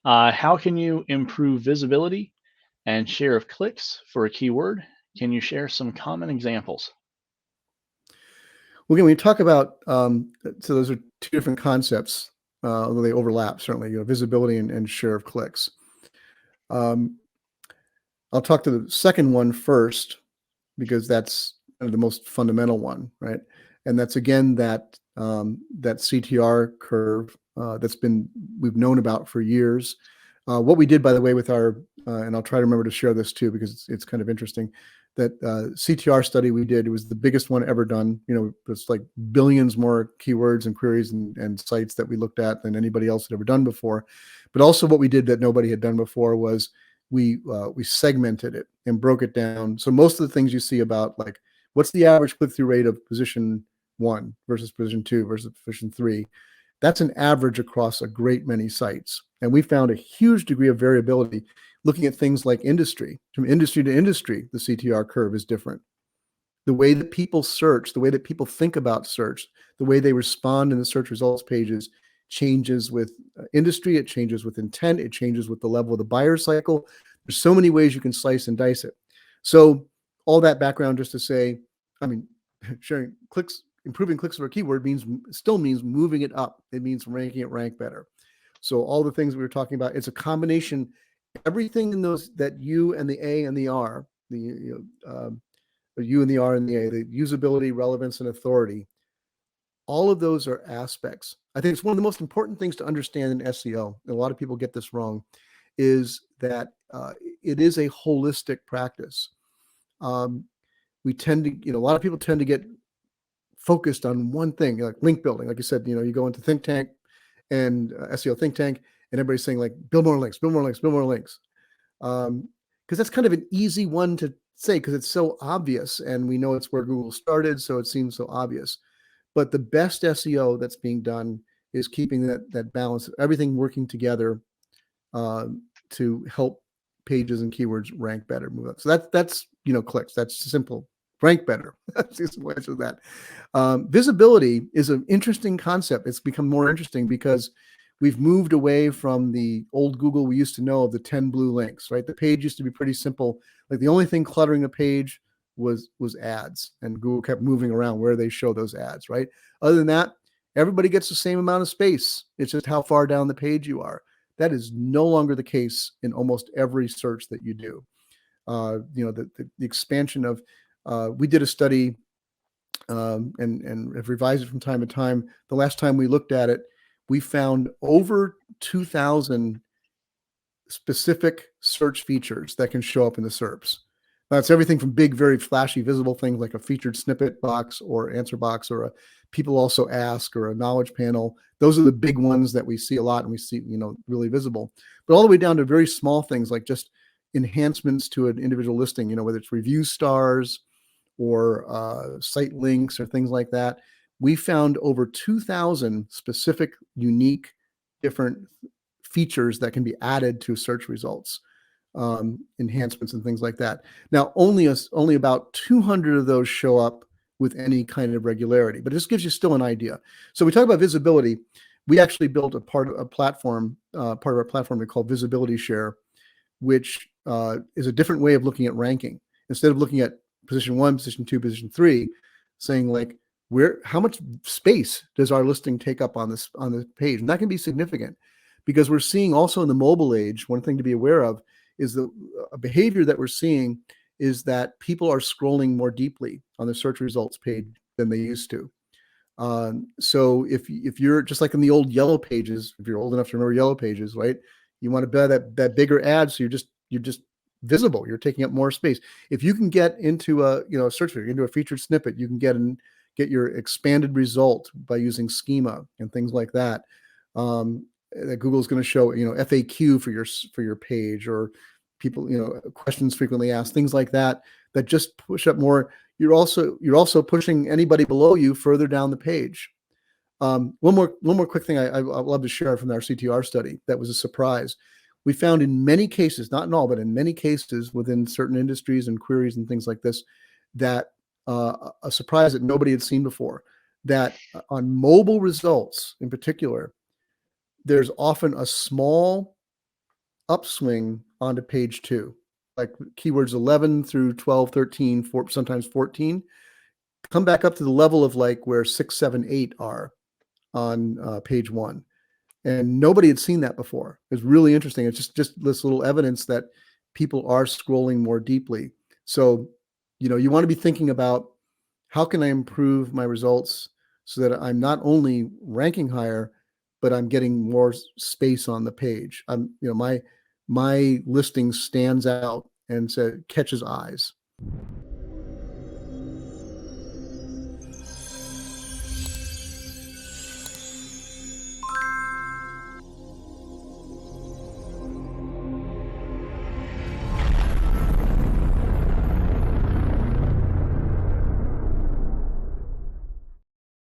How can you improve visibility and share of clicks for a keyword? Can you share some common examples? Well, again, when you talk about, so those are two different concepts, although they overlap, certainly, visibility and share of clicks. Um, I'll talk to the second one first, because that's kind of the most fundamental one, right? And that's, again, that CTR curve we've known about for years. What we did, by the way, with our, and I'll try to remember to share this too, because it's kind of interesting, that CTR study we did, it was the biggest one ever done. It's like billions more keywords and queries and sites that we looked at than anybody else had ever done before. But also what we did that nobody had done before was we segmented it and broke it down. So most of the things you see about, like, what's the average click-through rate of position 1 versus position 2 versus position 3, that's an average across a great many sites. And we found a huge degree of variability looking at things like industry. From industry to industry, the CTR curve is different. The way that people search, the way that people think about search, the way they respond in the search results pages changes with industry, it changes with intent, it changes with the level of the buyer cycle. There's so many ways you can slice and dice it. So all that background just to say, I mean, sharing clicks, improving clicks for a keyword still means moving it up. It means making it rank better. So all the things we were talking about, it's a combination, everything in those, that U and the A and the R, the U and the R and the A, the usability, relevance, and authority, all of those are aspects. I think it's one of the most important things to understand in SEO, and a lot of people get this wrong, is that it is a holistic practice. We tend to, a lot of people tend to get focused on one thing, like link building. Like you said, you go into think tank and SEO think tank, and everybody's saying, like, build more links, build more links, build more links. Because that's kind of an easy one to say, because it's so obvious, and we know it's where Google started, so it seems so obvious. But the best SEO that's being done is keeping that balance, everything working together to help pages and keywords rank better, move up. So that's clicks. That's simple. Rank better. That's the simple answer to that. Visibility is an interesting concept. It's become more interesting because we've moved away from the old Google we used to know of the 10 blue links, right? The page used to be pretty simple. Like, the only thing cluttering the page was ads, and Google kept moving around where they show those ads, right? Other than that, everybody gets the same amount of space. It's just how far down the page you are. That is no longer the case in almost every search that you do. The expansion of, we did a study and have revised it from time to time. The last time we looked at it, we found over 2,000 specific search features that can show up in the SERPs. That's everything from big, very flashy, visible things like a featured snippet box or answer box, or a people also ask, or a knowledge panel. Those are the big ones that we see a lot and we see, really visible. But all the way down to very small things like just enhancements to an individual listing, whether it's review stars or site links or things like that. We found over 2,000 specific, unique, different features that can be added to search results. Enhancements and things like that. Now, only about 200 of those show up with any kind of regularity, but this gives you still an idea. So we talk about visibility. We actually built part of our platform we call Visibility Share, which is a different way of looking at ranking. Instead of looking at position 1, position 2, position 3, saying, like, how much space does our listing take up on the page? And that can be significant, because we're seeing also in the mobile age, one thing to be aware of is the behavior that we're seeing is that people are scrolling more deeply on the search results page than they used to. So if you're just like in the old yellow pages, if you're old enough to remember yellow pages, right? You want to buy that bigger ad, so you're just visible. You're taking up more space. If you can get into a search feature, into a featured snippet, you can get your expanded result by using schema and things like that. That Google's going to show, FAQ for your page, or people, questions frequently asked, things like that just push up more. You're also pushing anybody below you further down the page. One more quick thing I'd love to share from our CTR study that was a surprise. We found in many cases, not in all, but in many cases within certain industries and queries and things like this, that a surprise that nobody had seen before, that on mobile results in particular, there's often a small upswing onto page 2, like keywords 11 through 12, 13, sometimes 14, come back up to the level of like where 6, 7, 8 are on page 1. And nobody had seen that before. It's really interesting. It's just this little evidence that people are scrolling more deeply. So, you want to be thinking about, how can I improve my results so that I'm not only ranking higher, but I'm getting more space on the page. My listing stands out and catches eyes.